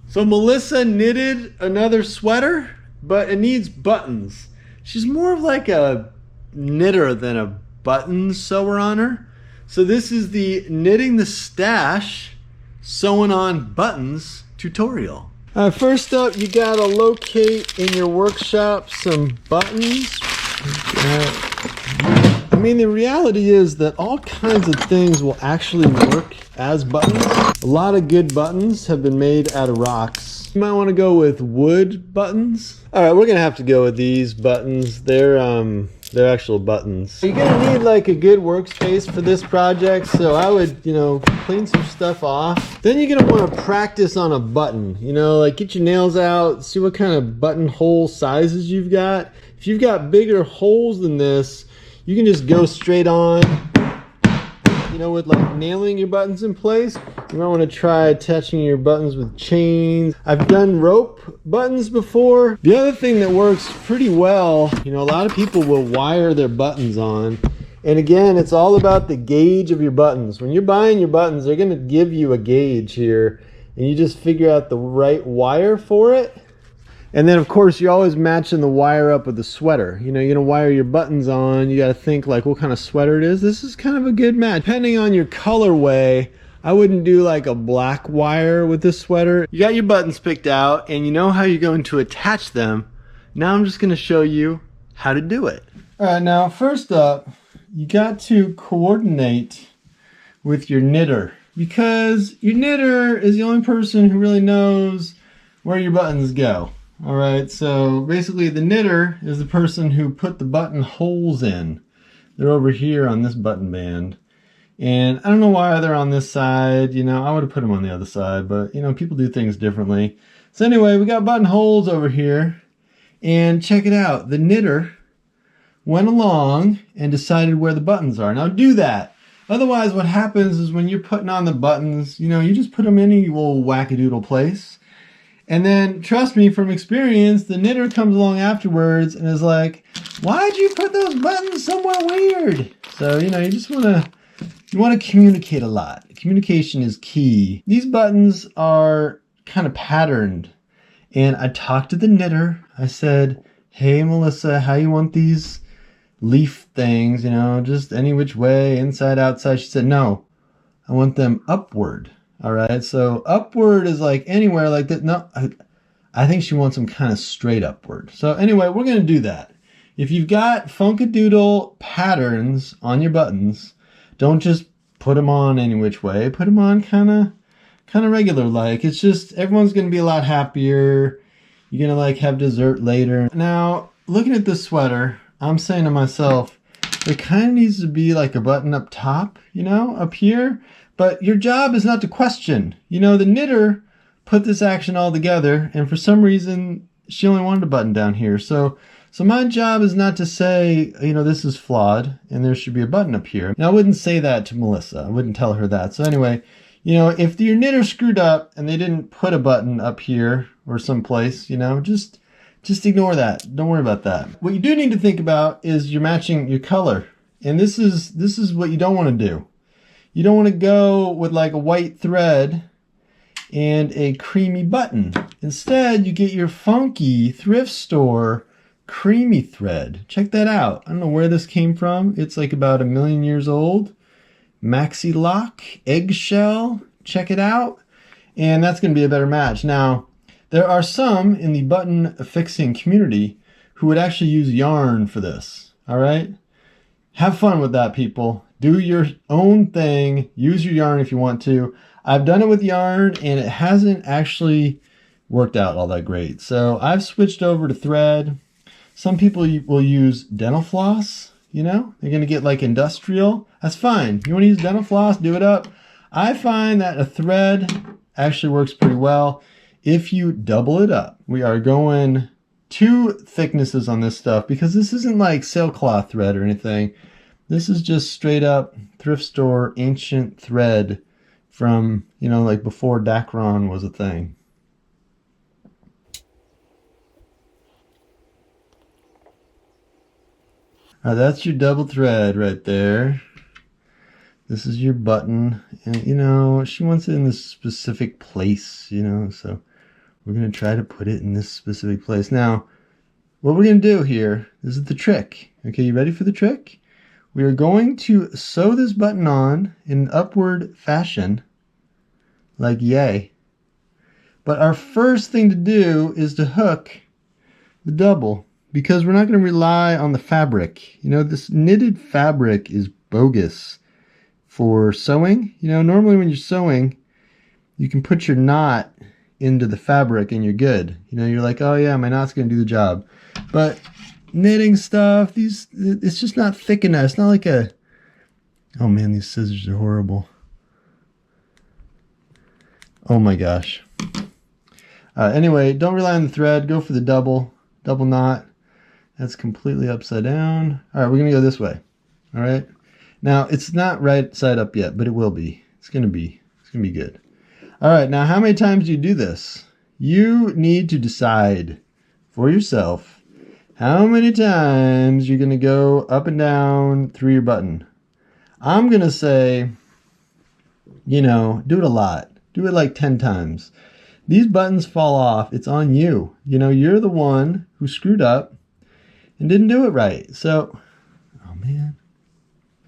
So Melissa knitted another sweater, but it needs buttons. She's more of like a knitter than a button sewer on her. So this is the Knitting the Stash Sewing on Buttons tutorial. First up, you gotta locate in your workshop some buttons. I mean, the reality is that all kinds of things will actually work as buttons. A lot of good buttons have been made out of rocks. You might want to go with wood buttons. All right, we're gonna have to go with these buttons. They're actual buttons. You're gonna need like a good workspace for this project, so I would, clean some stuff off. Then you're gonna want to practice on a button. Like get your nails out, see what kind of buttonhole sizes you've got. If you've got bigger holes than this, you can just go straight on, with like nailing your buttons in place. You might want to try attaching your buttons with chains. I've done rope buttons before. The other thing that works pretty well, a lot of people will wire their buttons on. And again, it's all about the gauge of your buttons. When you're buying your buttons, they're going to give you a gauge here, and you just figure out the right wire for it. And then of course you're always matching the wire up with the sweater. You're gonna wire your buttons on. You gotta think like what kind of sweater it is. This is kind of a good match. Depending on your colorway, I wouldn't do like a black wire with this sweater. You got your buttons picked out and you know how you're going to attach them. Now I'm just gonna show you how to do it. All right, now first up, you got to coordinate with your knitter, because your knitter is the only person who really knows where your buttons go. All right, so basically the knitter is the person who put the button holes in. They're over here on this button band. And I don't know why they're on this side. I would have put them on the other side, but people do things differently. So anyway, we got button holes over here. And check it out. The knitter went along and decided where the buttons are. Now do that. Otherwise, what happens is when you're putting on the buttons, you just put them in any little wackadoodle place. And then, trust me from experience, the knitter comes along afterwards and is like, why'd you put those buttons somewhere weird? So, you just want to communicate a lot. Communication is key. These buttons are kind of patterned. And I talked to the knitter. I said, hey, Melissa, how you want these leaf things? Just any which way, inside, outside. She said, no, I want them upward. All right, so upward is like anywhere like that. No, I think she wants them kind of straight upward. So anyway, we're going to do that. If you've got funkadoodle patterns on your buttons, don't just put them on any which way. Put them on kind of regular like. It's just everyone's going to be a lot happier. You're going to have dessert later. Now, looking at this sweater, I'm saying to myself, there kind of needs to be like a button up top, up here. But your job is not to question. The knitter put this action all together, and for some reason, she only wanted a button down here. So my job is not to say, this is flawed, and there should be a button up here. Now, I wouldn't say that to Melissa. I wouldn't tell her that. So anyway, if your knitter screwed up and they didn't put a button up here or someplace, just ignore that. Don't worry about that. What you do need to think about is you're matching your color. And this is what you don't want to do. You don't want to go with like a white thread and a creamy button. Instead, you get your funky thrift store creamy thread. Check that out. I don't know where this came from. It's like about 1 million years old. Maxi lock, eggshell. Check it out. And that's going to be a better match. Now, there are some in the button affixing community who would actually use yarn for this. All right? Have fun with that, people. Do your own thing. Use your yarn if you want to. I've done it with yarn and it hasn't actually worked out all that great. So I've switched over to thread. Some people will use dental floss. They're going to get like industrial. That's fine. You want to use dental floss, do it up. I find that a thread actually works pretty well if you double it up. We are going 2 thicknesses on this stuff because this isn't like sailcloth thread or anything. This is just straight up thrift store ancient thread from, like before Dacron was a thing. All right, that's your double thread right there. This is your button. And, she wants it in this specific place, so we're going to try to put it in this specific place. Now, what we're going to do here, this is the trick. Okay, you ready for the trick? We are going to sew this button on in an upward fashion, like yay. But our first thing to do is to hook the double, because we're not going to rely on the fabric. You know, this knitted fabric is bogus for sewing. You know, normally when you're sewing, you can put your knot into the fabric and you're good. You know, you're like, oh yeah, my knot's going to do the job. But knitting stuff, it's just not thick enough. It's not like a, oh man, these scissors are horrible. Oh my gosh. Anyway, don't rely on the thread. Go for the double knot. That's completely upside down. All right, we're going to go this way. All right. Now, it's not right side up yet, but it will be. It's going to be good. All right, now how many times do you do this? You need to decide for yourself how many times you're going to go up and down through your button. I'm going to say, you know, do it a lot. Do it like 10 times. These buttons fall off. It's on you. You know, you're the one who screwed up and didn't do it right. So, oh man.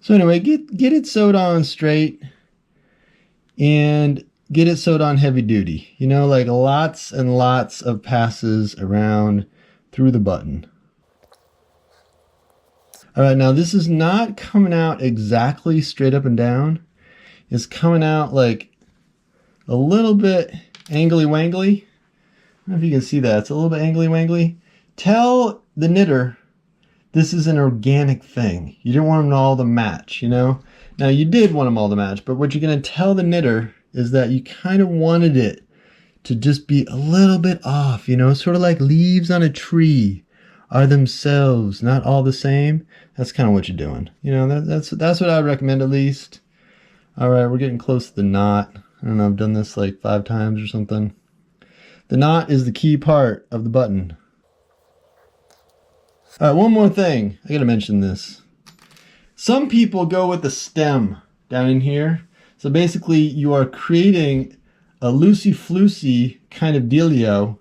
So anyway, get it sewed on straight and get it sewed on heavy duty. You know, like lots and lots of passes around through the button. All right, now this is not coming out exactly straight up and down. It's coming out like a little bit angly wangly. I don't know if you can see that. It's a little bit angly wangly. Tell the knitter this is an organic thing. You didn't want them all to match, you know? Now you did want them all to match, but what you're going to tell the knitter is that you kind of wanted it to just be a little bit off, you know? Sort of like leaves on a tree are themselves not all the same. That's kind of what you're doing. You know, that's what I would recommend at least. All right, we're getting close to the knot. I don't know, I've done this like 5 times or something. The knot is the key part of the button. All right, one more thing. I gotta mention this. Some people go with the stem down in here. So basically you are creating a loosey-floosey kind of dealio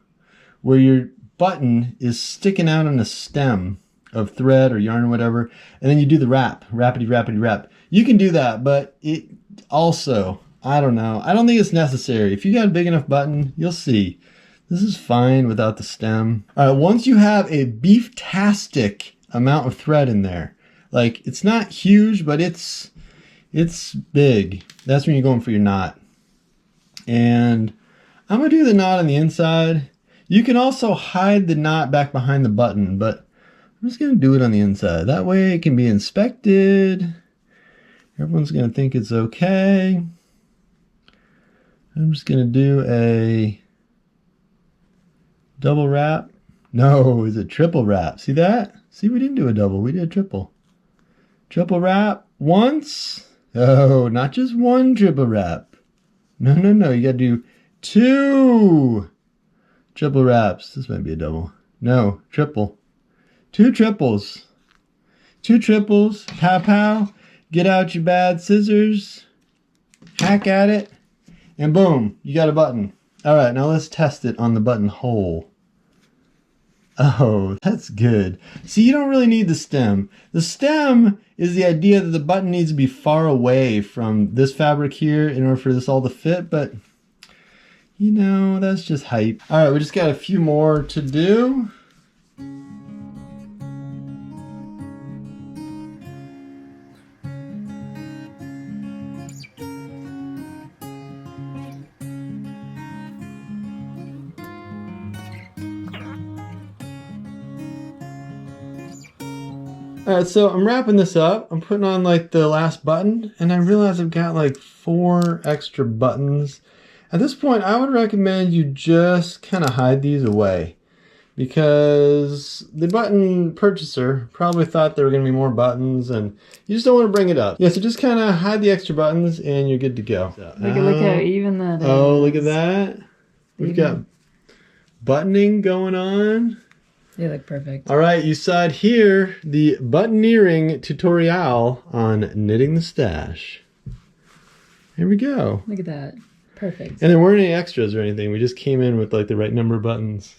where your button is sticking out on a stem of thread or yarn or whatever, and then you do the wrap, rappity wrap. You can do that, but it also, I don't know. I don't think it's necessary. If you got a big enough button, you'll see. This is fine without the stem. All right, once you have a beef-tastic amount of thread in there, like it's not huge, but it's big. That's when you're going for your knot. And I'm gonna do the knot on the inside. You can also hide the knot back behind the button, but I'm just gonna do it on the inside. That way it can be inspected. Everyone's gonna think it's okay. I'm just gonna do a double wrap. No, is it triple wrap? See that? See, we didn't do a double, we did a triple. Triple wrap once. Oh, not just one triple wrap. No, you gotta do 2 triple wraps. This might be a double. No, triple. 2 triples. 2 triples. Pow pow. Get out your bad scissors. Hack at it. And boom, you got a button. All right, now let's test it on the buttonhole. Oh, that's good. See, you don't really need the stem. The stem is the idea that the button needs to be far away from this fabric here in order for this all to fit, but you know, that's just hype. All right, we just got a few more to do. All right, so I'm wrapping this up. I'm putting on like the last button, and I realize I've got like 4 extra buttons. At this point, I would recommend you just kind of hide these away, because the button purchaser probably thought there were going to be more buttons, and you just don't want to bring it up. Yeah, so just kind of hide the extra buttons, and you're good to go. Look how even that is. Oh, look at that. We've got buttoning going on. They look perfect. All right, you saw it here, the buttoneering tutorial on knitting the stash. Here we go. Look at that. Perfect. And there weren't any extras or anything. We just came in with like the right number of buttons.